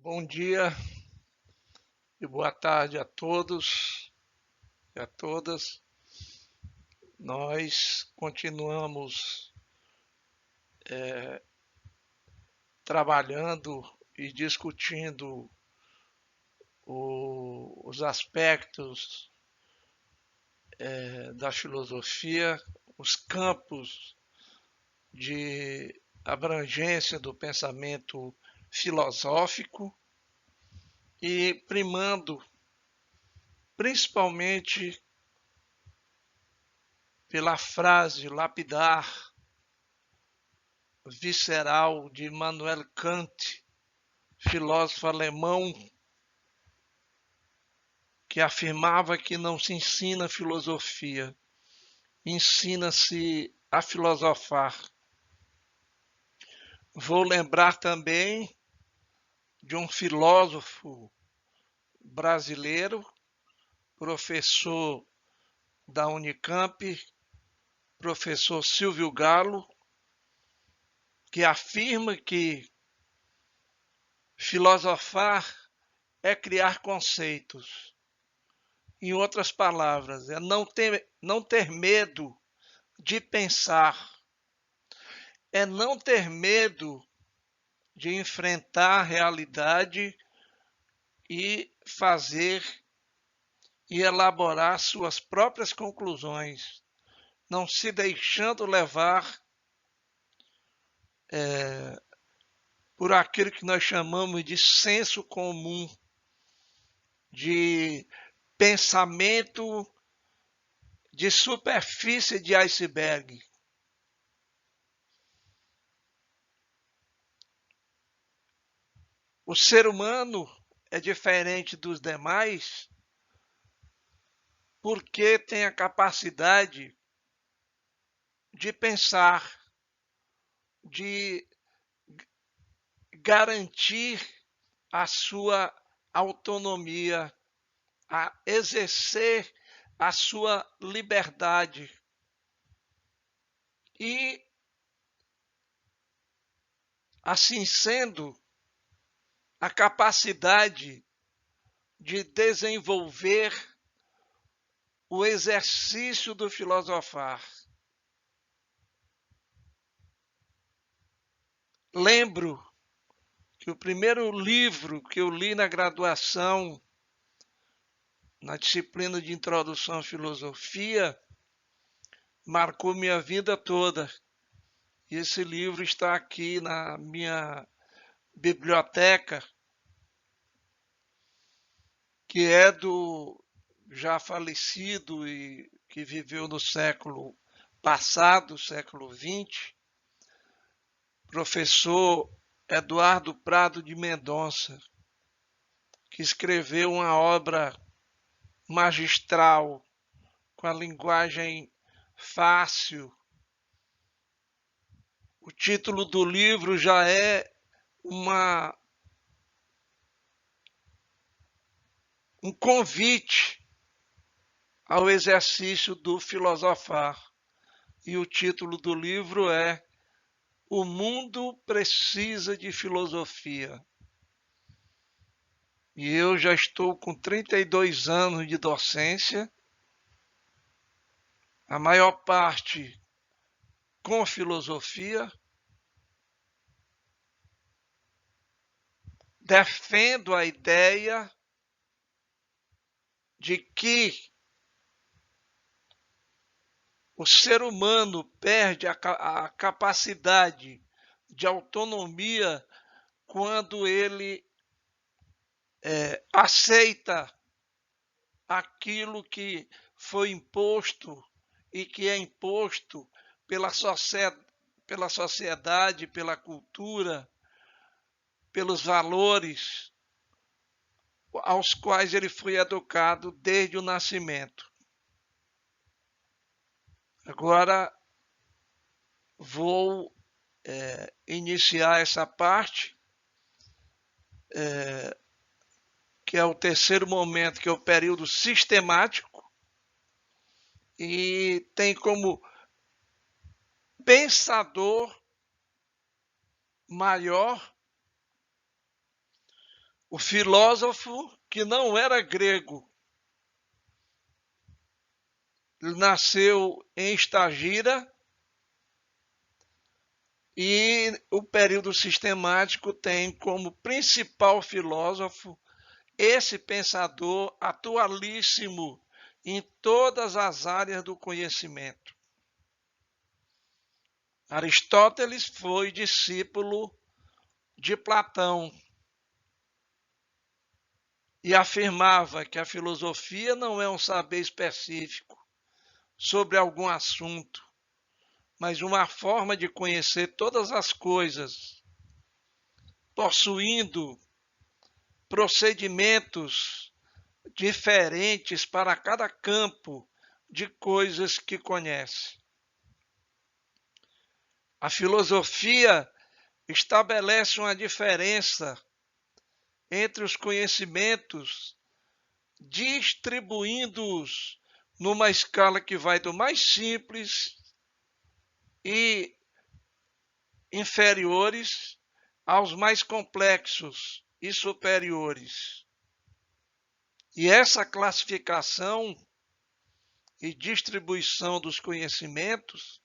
Bom dia e boa tarde a todos e a todas. Nós continuamos trabalhando e discutindo os aspectos da filosofia, os campos de abrangência do pensamento filosófico e primando principalmente pela frase lapidar, visceral de Immanuel Kant, filósofo alemão, que afirmava que não se ensina filosofia, ensina-se a filosofar. Vou lembrar também de um filósofo brasileiro, professor da Unicamp, professor Silvio Galo, que afirma que filosofar é criar conceitos. Em outras palavras, é não ter medo de pensar, é não ter medo de enfrentar a realidade e fazer e elaborar suas próprias conclusões, não se deixando levar por aquilo que nós chamamos de senso comum, de pensamento de superfície de iceberg. O ser humano é diferente dos demais porque tem a capacidade de pensar, de garantir a sua autonomia, a exercer a sua liberdade. E, assim sendo, a capacidade de desenvolver o exercício do filosofar. Lembro que o primeiro livro que eu li na graduação, na disciplina de Introdução à Filosofia, marcou minha vida toda. E esse livro está aqui na minha biblioteca, que é do já falecido e que viveu no século passado, século XX, professor Eduardo Prado de Mendonça, que escreveu uma obra magistral, com a linguagem fácil. O título do livro já é um convite ao exercício do filosofar. E o título do livro é O Mundo Precisa de Filosofia. E eu já estou com 32 anos de docência, a maior parte com filosofia. Defendo a ideia de que o ser humano perde a capacidade de autonomia quando ele aceita aquilo que foi imposto e que é imposto pela sociedade, pela cultura, pelos valores aos quais ele foi educado desde o nascimento. Agora vou iniciar essa parte, que é o terceiro momento, que é o período sistemático, e tem como pensador maior o filósofo que não era grego. Ele nasceu em Estagira e o período sistemático tem como principal filósofo esse pensador atualíssimo em todas as áreas do conhecimento. Aristóteles foi discípulo de Platão e afirmava que a filosofia não é um saber específico sobre algum assunto, mas uma forma de conhecer todas as coisas, possuindo procedimentos diferentes para cada campo de coisas que conhece. A filosofia estabelece uma diferença entre os conhecimentos, distribuindo-os numa escala que vai do mais simples e inferiores aos mais complexos e superiores. E essa classificação e distribuição dos conhecimentos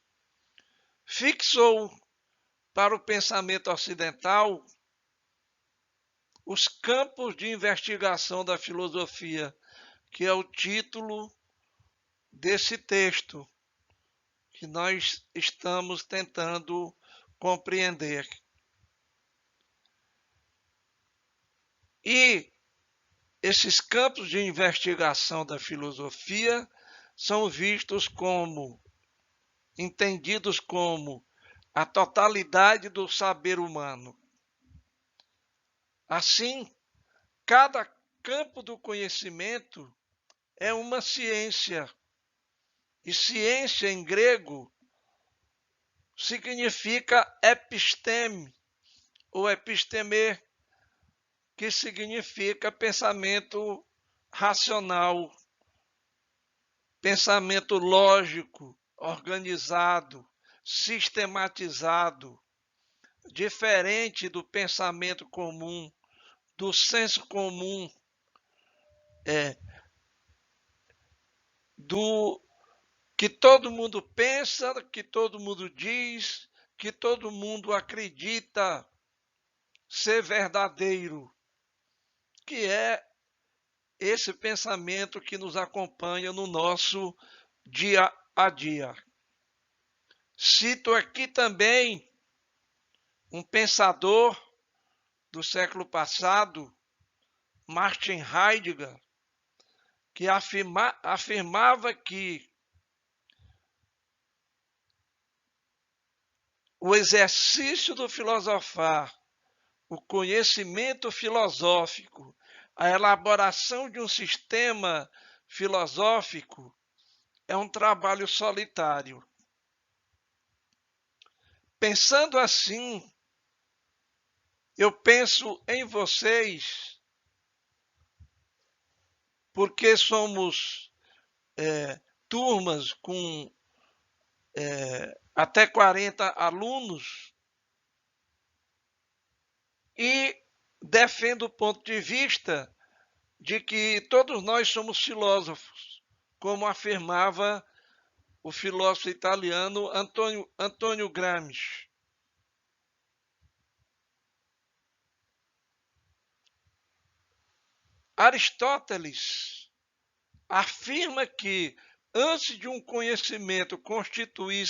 fixou para o pensamento ocidental os campos de investigação da filosofia, que é o título desse texto que nós estamos tentando compreender. E esses campos de investigação da filosofia são vistos como, entendidos como a totalidade do saber humano. Assim, cada campo do conhecimento é uma ciência. E ciência em grego significa episteme ou episteme, que significa pensamento racional, pensamento lógico, organizado, sistematizado, diferente do pensamento comum, do senso comum, do que todo mundo pensa, que todo mundo diz, que todo mundo acredita ser verdadeiro, que é esse pensamento que nos acompanha no nosso dia a dia. Cito aqui também um pensador do século passado, Martin Heidegger, que afirmava que o exercício do filosofar, o conhecimento filosófico, a elaboração de um sistema filosófico é um trabalho solitário. Pensando assim, eu penso em vocês, porque somos turmas com até 40 alunos, e defendo o ponto de vista de que todos nós somos filósofos, como afirmava o filósofo italiano Antonio Gramsci. Aristóteles afirma que antes de um conhecimento constituir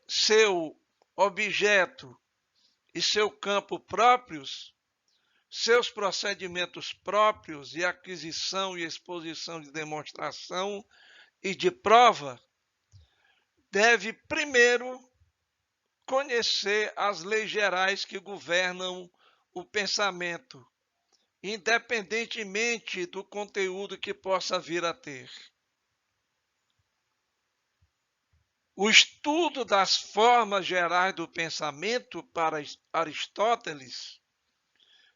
seu objeto e seu campo próprios, seus procedimentos próprios e aquisição e exposição de demonstração e de prova, deve primeiro conhecer as leis gerais que governam o pensamento, independentemente do conteúdo que possa vir a ter. O estudo das formas gerais do pensamento para Aristóteles,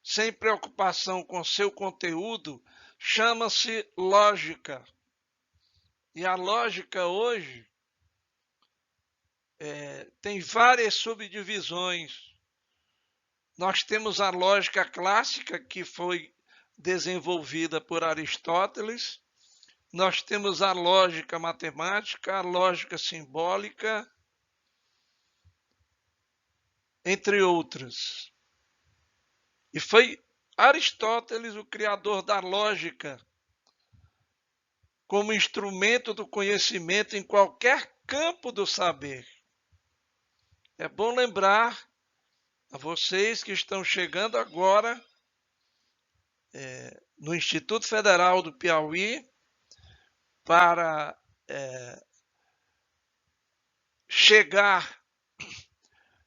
sem preocupação com seu conteúdo, chama-se lógica. E a lógica hoje tem várias subdivisões. Nós temos a lógica clássica, que foi desenvolvida por Aristóteles. Nós temos a lógica matemática, a lógica simbólica, entre outras. E foi Aristóteles o criador da lógica como instrumento do conhecimento em qualquer campo do saber. É bom lembrar a vocês que estão chegando agora no Instituto Federal do Piauí para chegar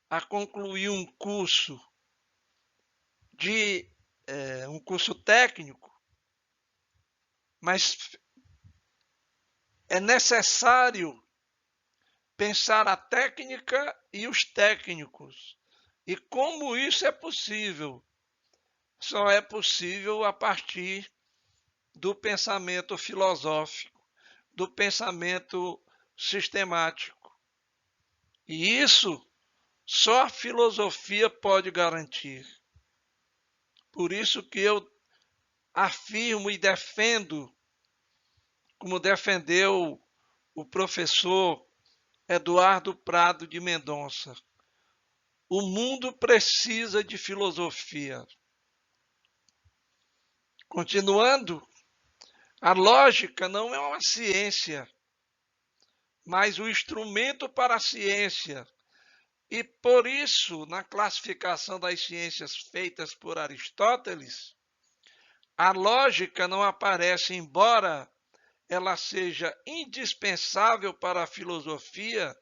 a concluir um curso um curso técnico, mas é necessário pensar a técnica e os técnicos. E como isso é possível? Só é possível a partir do pensamento filosófico, do pensamento sistemático. E isso só a filosofia pode garantir. Por isso que eu afirmo e defendo, como defendeu o professor Eduardo Prado de Mendonça, o mundo precisa de filosofia. Continuando, a lógica não é uma ciência, mas o instrumento para a ciência. E por isso, na classificação das ciências feitas por Aristóteles, a lógica não aparece, embora ela seja indispensável para a filosofia,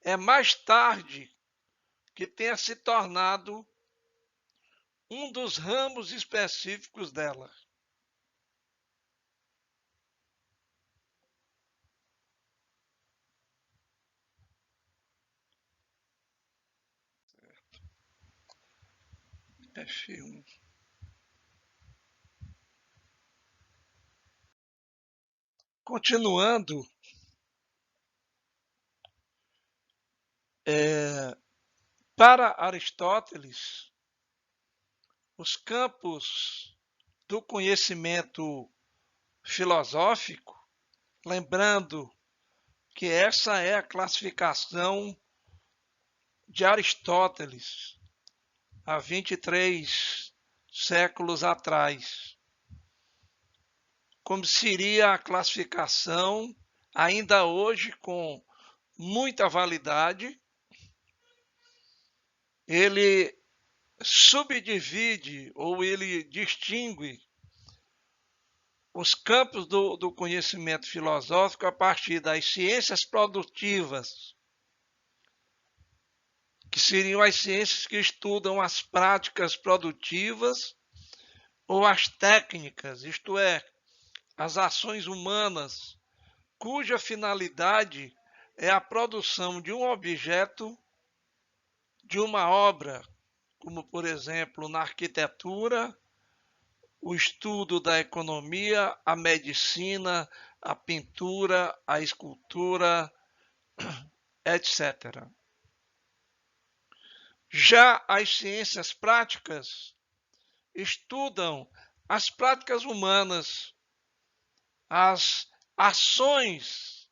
é mais tarde que tenha se tornado um dos ramos específicos dela. F1. Continuando, para Aristóteles, os campos do conhecimento filosófico, lembrando que essa é a classificação de Aristóteles há 23 séculos atrás, como seria a classificação ainda hoje com muita validade. Ele subdivide ou ele distingue os campos do conhecimento filosófico a partir das ciências produtivas, que seriam as ciências que estudam as práticas produtivas ou as técnicas, isto é, as ações humanas, cuja finalidade é a produção de um objeto, de uma obra, como por exemplo na arquitetura, o estudo da economia, a medicina, a pintura, a escultura, etc. Já as ciências práticas estudam as práticas humanas, as ações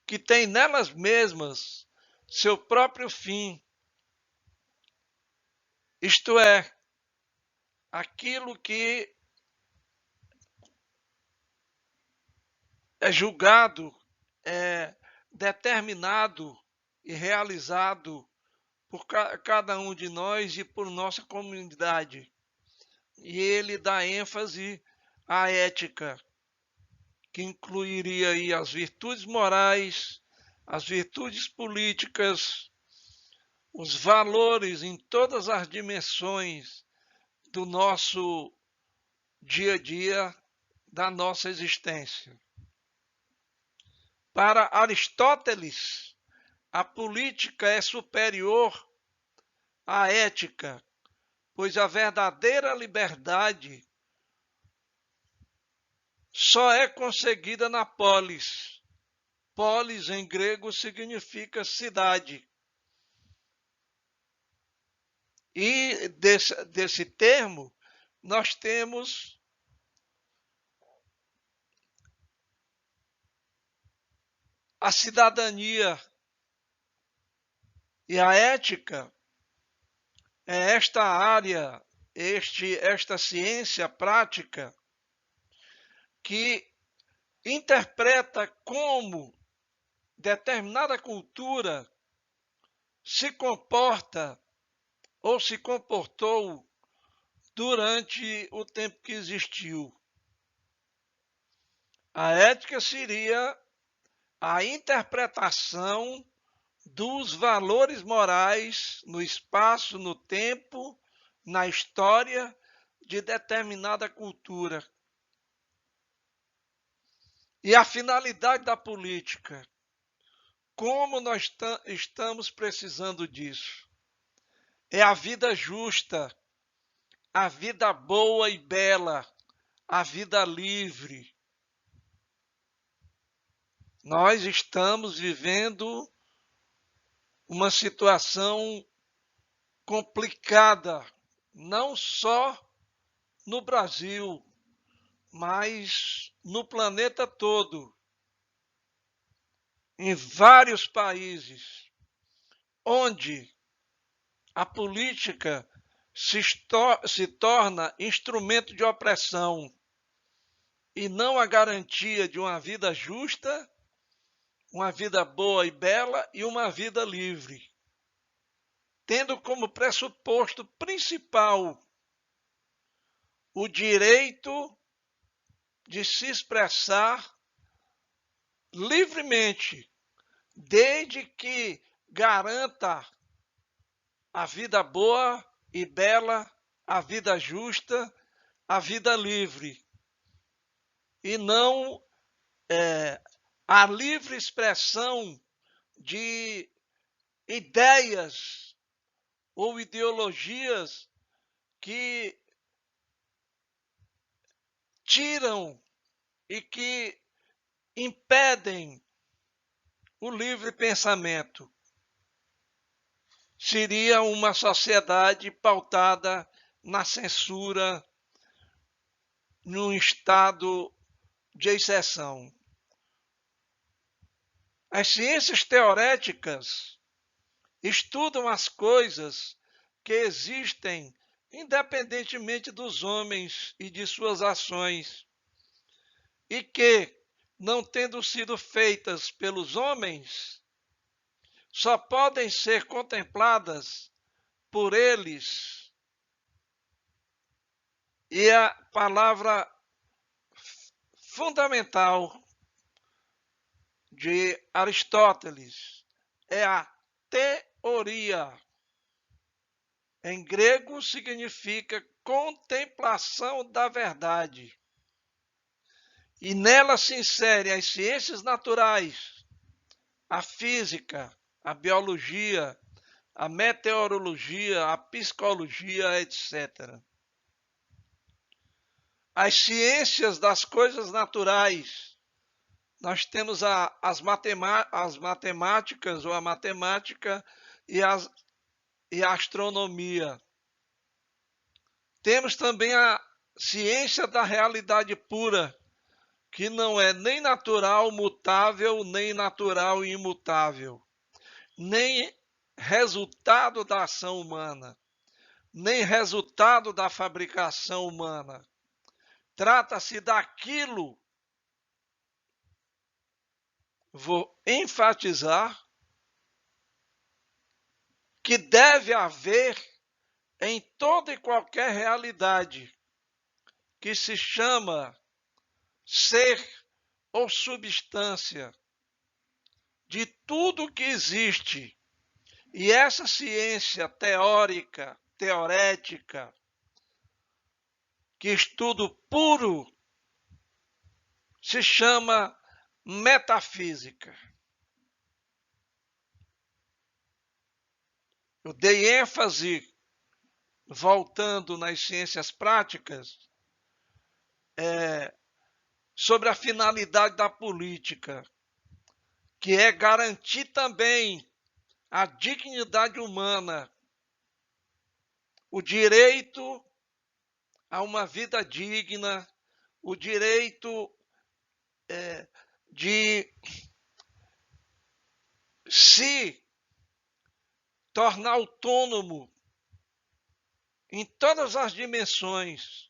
que têm nelas mesmas seu próprio fim, isto é, aquilo que é julgado, é determinado e realizado por cada um de nós e por nossa comunidade. E ele dá ênfase à ética, que incluiria aí as virtudes morais, as virtudes políticas, os valores em todas as dimensões do nosso dia a dia, da nossa existência. Para Aristóteles, a política é superior à ética, pois a verdadeira liberdade só é conseguida na polis. Polis em grego significa cidade. E desse termo, nós temos a cidadania. E a ética é esta área, esta ciência prática que interpreta como determinada cultura se comporta ou se comportou durante o tempo que existiu. A ética seria a interpretação dos valores morais no espaço, no tempo, na história de determinada cultura. E a finalidade da política, como nós estamos precisando disso? É a vida justa, a vida boa e bela, a vida livre. Nós estamos vivendo uma situação complicada, não só no Brasil, mas no planeta todo, em vários países, onde a política se torna instrumento de opressão e não a garantia de uma vida justa, uma vida boa e bela e uma vida livre, tendo como pressuposto principal o direito de se expressar livremente, desde que garanta a vida boa e bela, a vida justa, a vida livre, e não a livre expressão de ideias ou ideologias que tiram e que impedem o livre pensamento. Seria uma sociedade pautada na censura, num estado de exceção. As ciências teoréticas estudam as coisas que existem independentemente dos homens e de suas ações, e que, não tendo sido feitas pelos homens, só podem ser contempladas por eles. E a palavra fundamental de Aristóteles é a teoria. Em grego significa contemplação da verdade. E nela se inserem as ciências naturais, a física, a biologia, a meteorologia, a psicologia, etc. As ciências das coisas naturais, nós temos as matemáticas ou a matemática e a astronomia. Temos também a ciência da realidade pura, que não é nem natural mutável, nem natural imutável, nem resultado da ação humana, nem resultado da fabricação humana. Trata-se daquilo, vou enfatizar, que deve haver em toda e qualquer realidade, que se chama ser ou substância de tudo que existe. E essa ciência teórica, teorética, que estudo puro, se chama metafísica. Eu dei ênfase, voltando nas ciências práticas, sobre a finalidade da política, que é garantir também a dignidade humana o direito a uma vida digna, o direito de se tornar autônomo em todas as dimensões,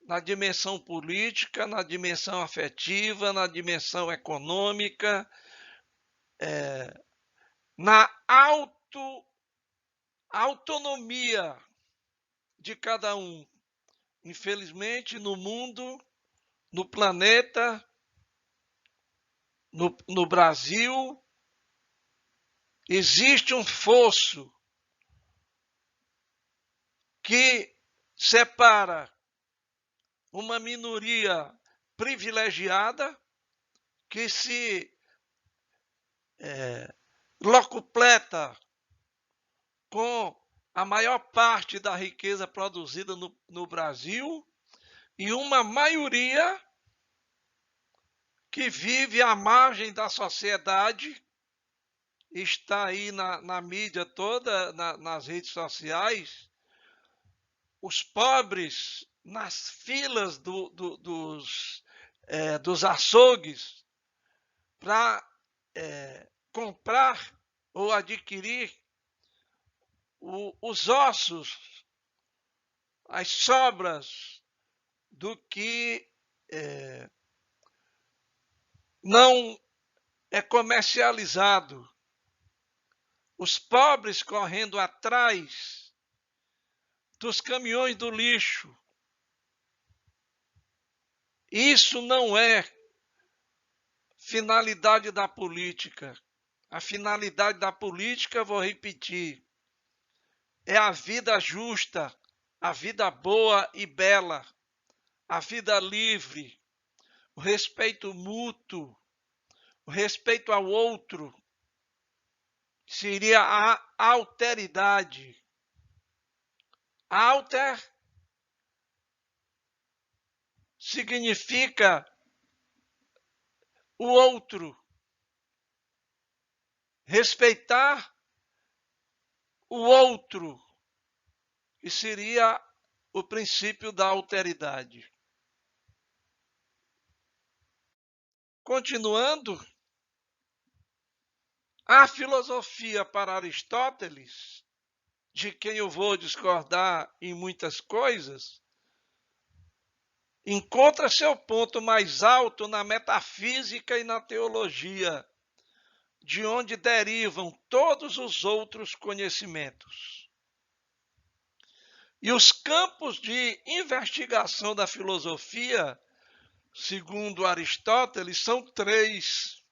na dimensão política, na dimensão afetiva, na dimensão econômica, na autonomia de cada um. Infelizmente, no mundo, no planeta, no Brasil, existe um fosso que separa uma minoria privilegiada que se locupleta com a maior parte da riqueza produzida no Brasil e uma maioria que vive à margem da sociedade, está aí na mídia toda, nas redes sociais, os pobres nas filas dos açougues para comprar ou adquirir os ossos, as sobras do que não é comercializado. Os pobres correndo atrás dos caminhões do lixo. Isso não é finalidade da política. A finalidade da política, vou repetir, é a vida justa, a vida boa e bela, a vida livre, o respeito mútuo, o respeito ao outro, seria a alteridade. Alter significa o outro, respeitar o outro, que seria o princípio da alteridade. Continuando, a filosofia para Aristóteles, de quem eu vou discordar em muitas coisas, encontra seu ponto mais alto na metafísica e na teologia, de onde derivam todos os outros conhecimentos. E os campos de investigação da filosofia, segundo Aristóteles, são 3.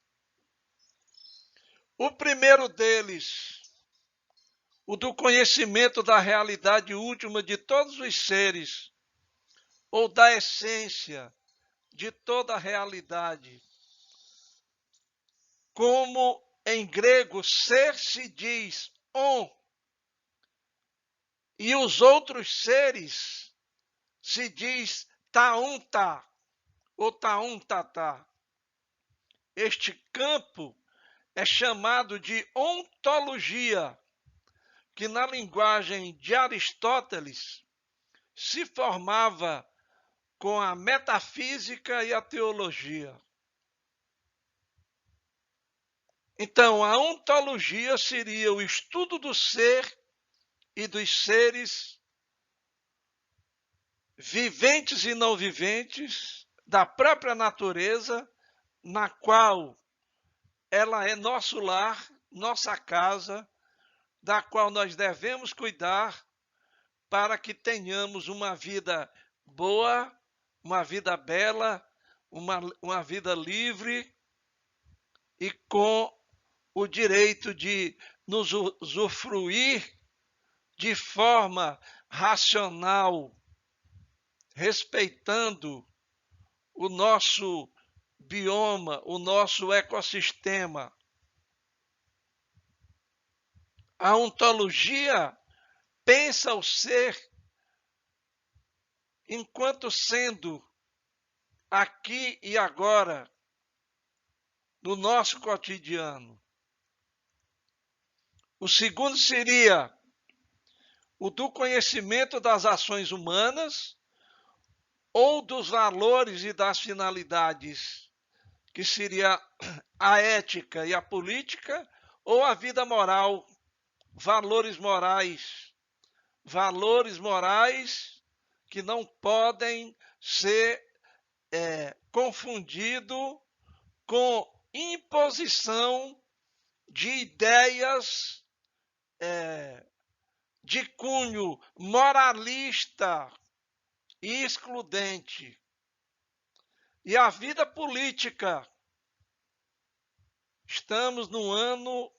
O primeiro deles, o do conhecimento da realidade última de todos os seres, ou da essência de toda a realidade. Como em grego ser se diz on, e os outros seres se diz taunta ou tauntatá. Este campo é chamado de ontologia, que na linguagem de Aristóteles se formava com a metafísica e a teologia. Então, a ontologia seria o estudo do ser e dos seres viventes e não viventes, da própria natureza, na qual ela é nosso lar, nossa casa, da qual nós devemos cuidar para que tenhamos uma vida boa, uma vida bela, uma vida livre e com o direito de nos usufruir de forma racional, respeitando o nosso bioma, o nosso ecossistema. A ontologia pensa o ser enquanto sendo aqui e agora, no nosso cotidiano. O segundo seria o do conhecimento das ações humanas ou dos valores e das finalidades, que seria a ética e a política, ou a vida moral, valores morais que não podem ser confundidos com imposição de ideias de cunho moralista e excludente. E a vida política, estamos num ano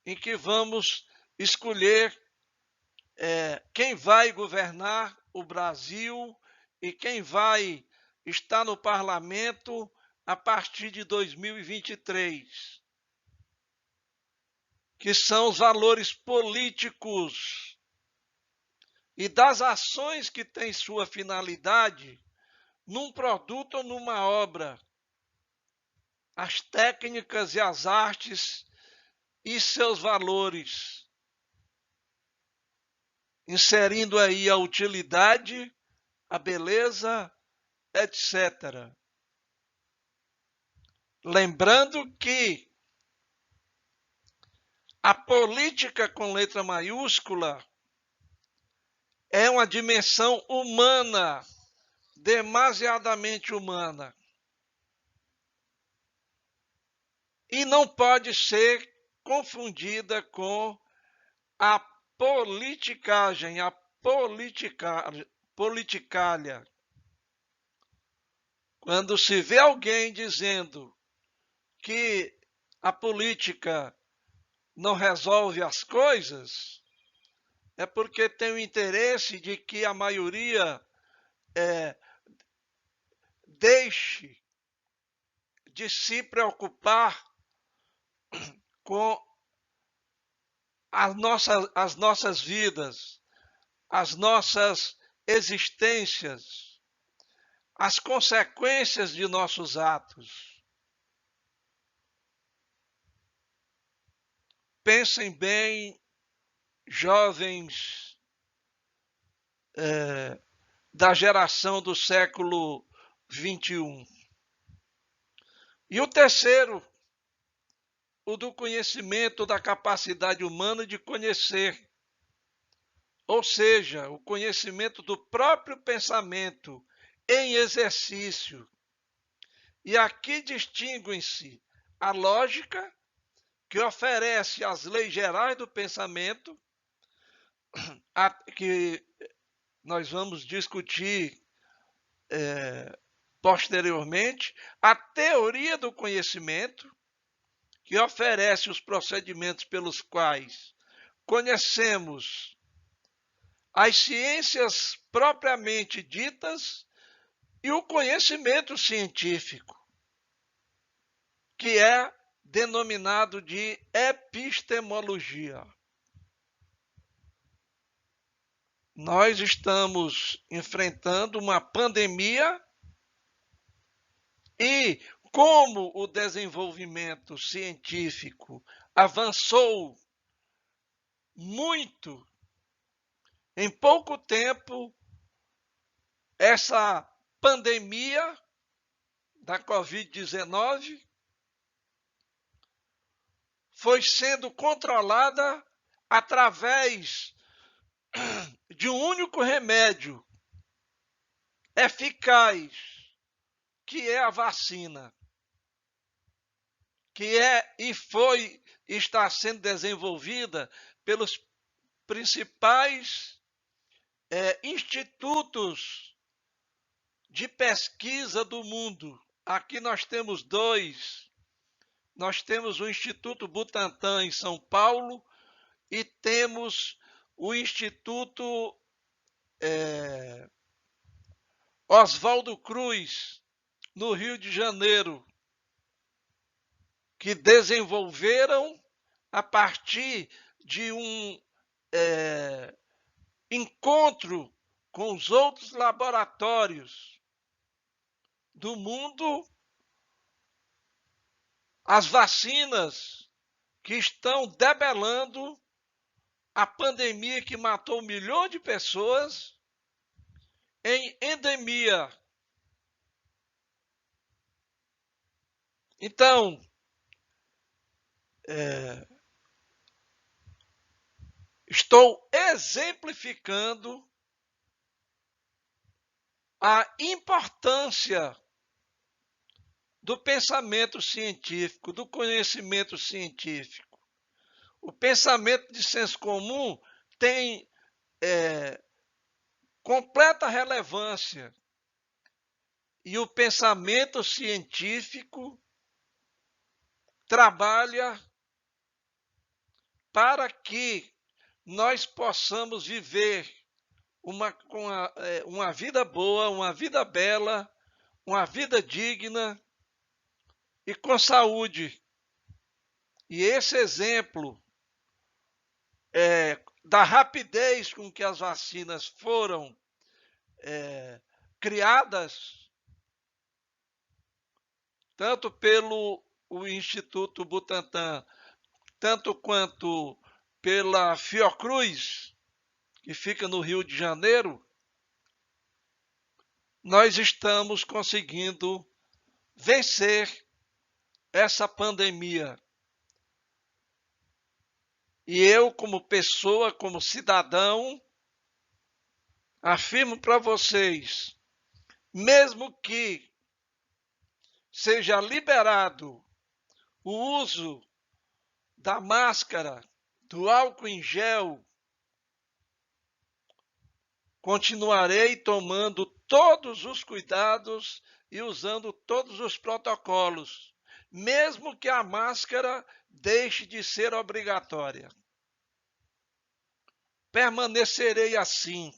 em que vamos escolher quem vai governar o Brasil e quem vai estar no parlamento a partir de 2023, que são os valores políticos e das ações que têm sua finalidade num produto ou numa obra, as técnicas e as artes e seus valores, inserindo aí a utilidade, a beleza, etc. Lembrando que a política com letra maiúscula é uma dimensão humana, demasiadamente humana. E não pode ser confundida com a politicagem, a politicalha. Quando se vê alguém dizendo que a política não resolve as coisas, é porque tem o interesse de que a maioria deixe de se preocupar com as nossas vidas, as nossas existências, as consequências de nossos atos. Pensem bem, jovens da geração do século XXI. E o terceiro, o do conhecimento da capacidade humana de conhecer, ou seja, o conhecimento do próprio pensamento em exercício. E aqui distinguem-se a lógica, que oferece as leis gerais do pensamento, que nós vamos discutir posteriormente, a teoria do conhecimento, que oferece os procedimentos pelos quais conhecemos as ciências propriamente ditas, e o conhecimento científico, que é denominado de epistemologia. Nós estamos enfrentando uma pandemia e, como o desenvolvimento científico avançou muito, em pouco tempo, essa pandemia da Covid-19 foi sendo controlada através de um único remédio eficaz, que é a vacina, que é e foi e está sendo desenvolvida pelos principais institutos de pesquisa do mundo. Aqui nós temos dois. Nós temos o Instituto Butantan em São Paulo e temos o Instituto Oswaldo Cruz, no Rio de Janeiro, que desenvolveram a partir de um encontro com os outros laboratórios do mundo, as vacinas que estão debelando a pandemia que matou 1 milhão de pessoas em endemia. Então, estou exemplificando a importância do pensamento científico, do conhecimento científico. O pensamento de senso comum tem completa relevância e o pensamento científico trabalha para que nós possamos viver uma vida boa, uma vida bela, uma vida digna e com saúde. E esse exemplo da rapidez com que as vacinas foram criadas, tanto pelo o Instituto Butantan, tanto quanto pela Fiocruz, que fica no Rio de Janeiro, nós estamos conseguindo vencer essa pandemia. E eu, como pessoa, como cidadão, afirmo para vocês, mesmo que seja liberado o uso da máscara, do álcool em gel, continuarei tomando todos os cuidados e usando todos os protocolos, mesmo que a máscara deixe de ser obrigatória. Permanecerei assim.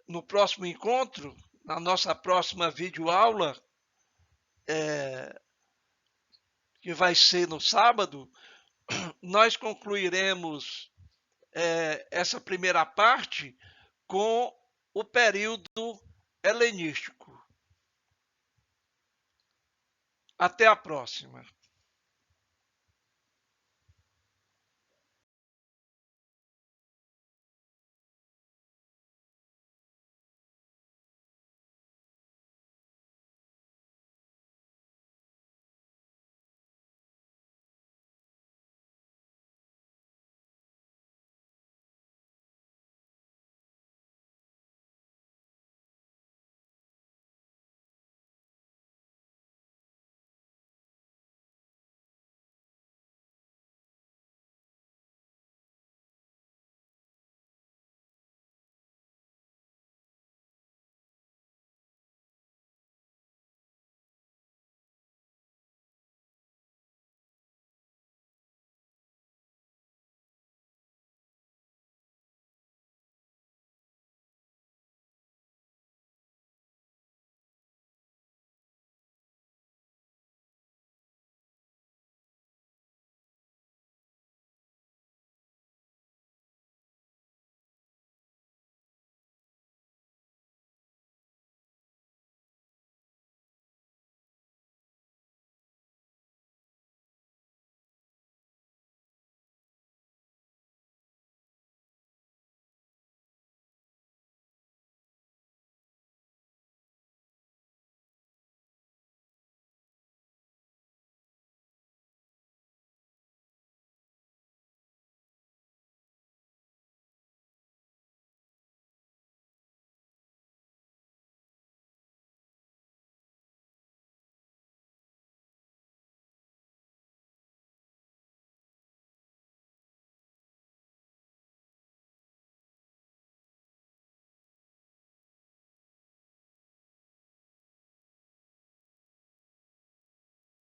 No próximo encontro, na nossa próxima videoaula, que vai ser no sábado, nós concluiremos essa primeira parte com o período helenístico. Até a próxima.